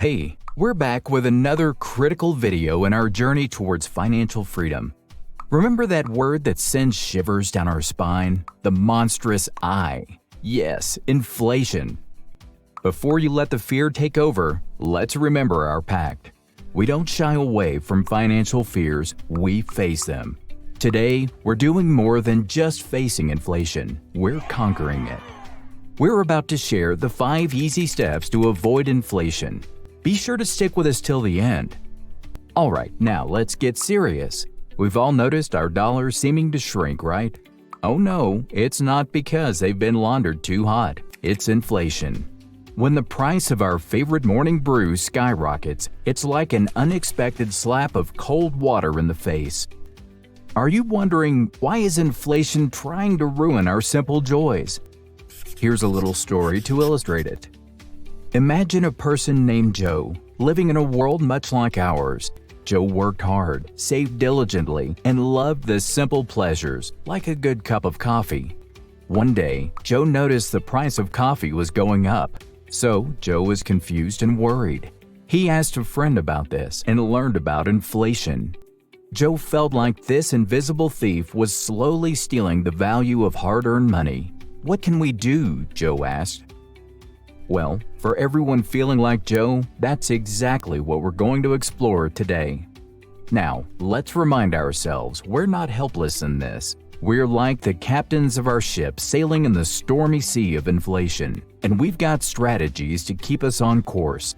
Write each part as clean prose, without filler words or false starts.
Hey, we're back with another critical video in our journey towards financial freedom. Remember that word that sends shivers down our spine? The monstrous I. Yes, inflation. Before you let the fear take over, let's remember our pact. We don't shy away from financial fears, we face them. Today, we're doing more than just facing inflation, we're conquering it. We're about to share the 5 easy steps to avoid inflation. Be sure to stick with us till the end. Alright, now let's get serious. We've all noticed our dollars seeming to shrink, right? Oh no, it's not because they've been laundered too hot. It's inflation. When the price of our favorite morning brew skyrockets, it's like an unexpected slap of cold water in the face. Are you wondering, why is inflation trying to ruin our simple joys? Here's a little story to illustrate it. Imagine a person named Joe, living in a world much like ours. Joe worked hard, saved diligently, and loved the simple pleasures, like a good cup of coffee. One day, Joe noticed the price of coffee was going up, so Joe was confused and worried. He asked a friend about this and learned about inflation. Joe felt like this invisible thief was slowly stealing the value of hard-earned money. What can we do? Joe asked. Well, for everyone feeling like Joe, that's exactly what we're going to explore today. Now, let's remind ourselves we're not helpless in this. We're like the captains of our ship sailing in the stormy sea of inflation, and we've got strategies to keep us on course.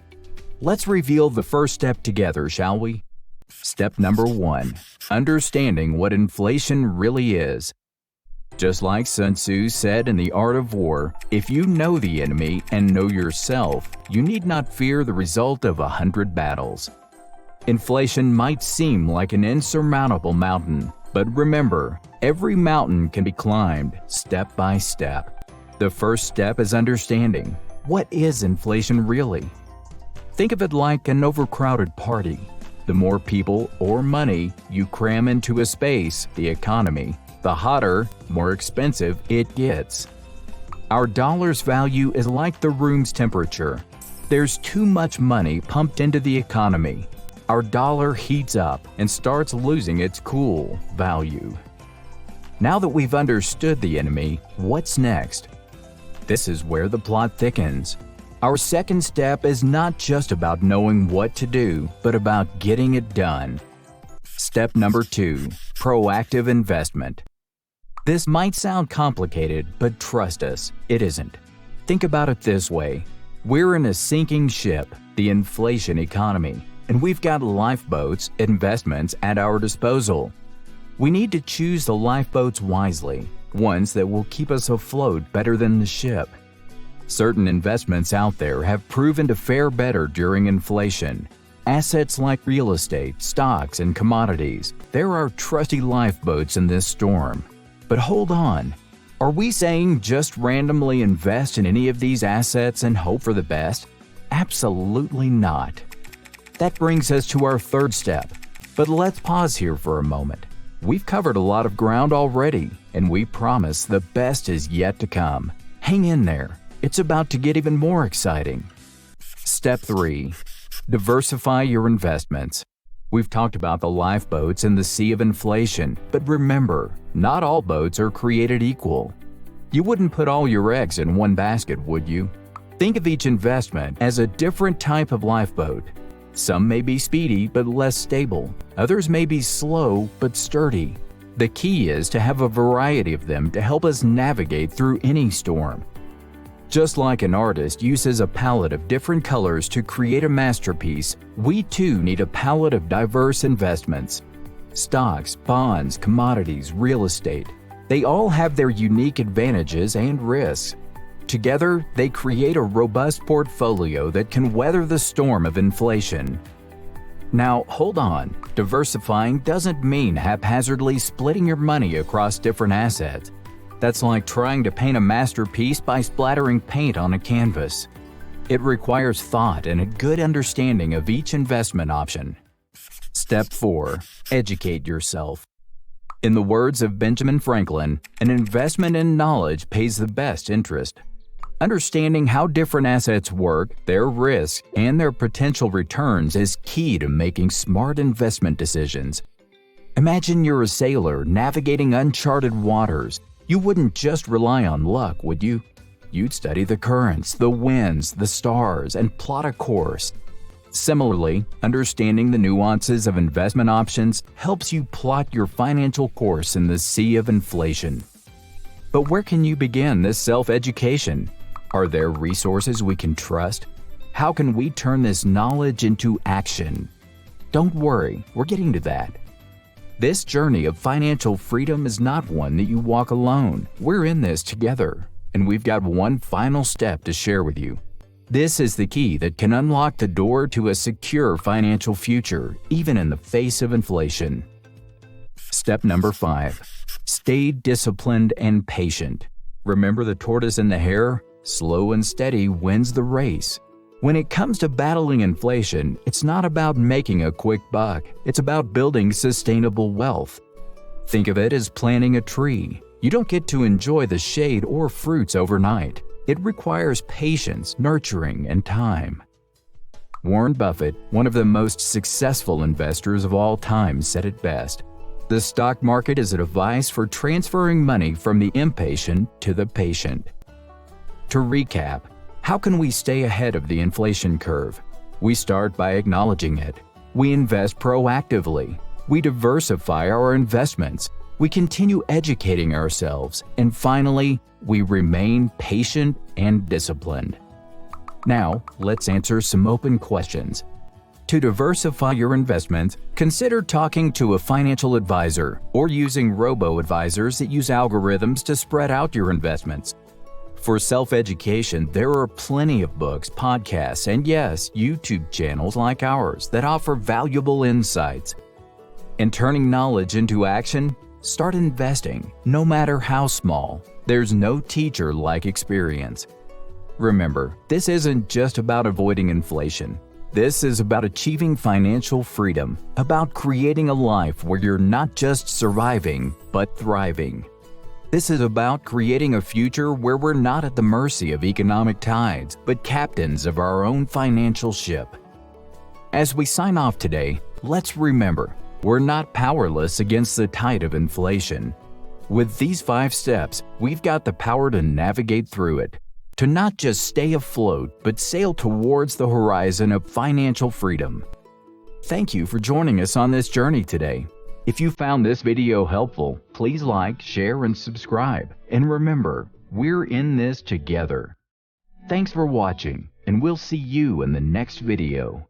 Let's reveal the first step together, shall we? Step number 1. Understanding what inflation really is. Just like Sun Tzu said in The Art of War, if you know the enemy and know yourself, you need not fear the result of 100 battles. Inflation might seem like an insurmountable mountain, but remember, every mountain can be climbed step by step. The first step is understanding. What is inflation really? Think of it like an overcrowded party. The more people or money you cram into a space, the economy, the hotter, more expensive it gets. Our dollar's value is like the room's temperature. There's too much money pumped into the economy. Our dollar heats up and starts losing its cool value. Now that we've understood the enemy, what's next? This is where the plot thickens. Our second step is not just about knowing what to do, but about getting it done. Step number 2, proactive investment. This might sound complicated, but trust us, it isn't. Think about it this way. We're in a sinking ship, the inflation economy, and we've got lifeboats, investments at our disposal. We need to choose the lifeboats wisely, ones that will keep us afloat better than the ship. Certain investments out there have proven to fare better during inflation. Assets like real estate, stocks, and commodities, there are trusty lifeboats in this storm. But hold on, are we saying just randomly invest in any of these assets and hope for the best? Absolutely not. That brings us to our third step, but let's pause here for a moment. We've covered a lot of ground already, and we promise the best is yet to come. Hang in there, it's about to get even more exciting. Step 3. Diversify your investments. We've talked about the lifeboats in the sea of inflation, but remember, not all boats are created equal. You wouldn't put all your eggs in one basket, would you? Think of each investment as a different type of lifeboat. Some may be speedy but less stable. Others may be slow but sturdy. The key is to have a variety of them to help us navigate through any storm. Just like an artist uses a palette of different colors to create a masterpiece, we too need a palette of diverse investments. Stocks, bonds, commodities, real estate, they all have their unique advantages and risks. Together, they create a robust portfolio that can weather the storm of inflation. Now, hold on. Diversifying doesn't mean haphazardly splitting your money across different assets. That's like trying to paint a masterpiece by splattering paint on a canvas. It requires thought and a good understanding of each investment option. Step 4. Educate yourself. In the words of Benjamin Franklin, an investment in knowledge pays the best interest. Understanding how different assets work, their risks, and their potential returns is key to making smart investment decisions. Imagine you're a sailor navigating uncharted waters. You wouldn't just rely on luck, would you? You'd study the currents, the winds, the stars, and plot a course. Similarly, understanding the nuances of investment options helps you plot your financial course in the sea of inflation. But where can you begin this self-education? Are there resources we can trust? How can we turn this knowledge into action? Don't worry, we're getting to that. This journey of financial freedom is not one that you walk alone. We're in this together, and we've got one final step to share with you. This is the key that can unlock the door to a secure financial future, even in the face of inflation. Step number 5. Stay disciplined and patient. Remember the tortoise and the hare? Slow and steady wins the race. When it comes to battling inflation, it's not about making a quick buck. It's about building sustainable wealth. Think of it as planting a tree. You don't get to enjoy the shade or fruits overnight. It requires patience, nurturing, and time. Warren Buffett, one of the most successful investors of all time, said it best. The stock market is a device for transferring money from the impatient to the patient. To recap, how can we stay ahead of the inflation curve? We start by acknowledging it. We invest proactively. We diversify our investments. We continue educating ourselves. And finally, we remain patient and disciplined. Now, let's answer some open questions. To diversify your investments, consider talking to a financial advisor or using robo-advisors that use algorithms to spread out your investments. For self-education, there are plenty of books, podcasts, and yes, YouTube channels like ours that offer valuable insights. In turning knowledge into action, start investing, no matter how small. There's no teacher like experience. Remember, this isn't just about avoiding inflation. This is about achieving financial freedom, about creating a life where you're not just surviving, but thriving. This is about creating a future where we're not at the mercy of economic tides, but captains of our own financial ship. As we sign off today, let's remember, we're not powerless against the tide of inflation. With these 5 steps, we've got the power to navigate through it, to not just stay afloat, but sail towards the horizon of financial freedom. Thank you for joining us on this journey today. If you found this video helpful, please like, share, and subscribe. And remember, we're in this together. Thanks for watching, and we'll see you in the next video.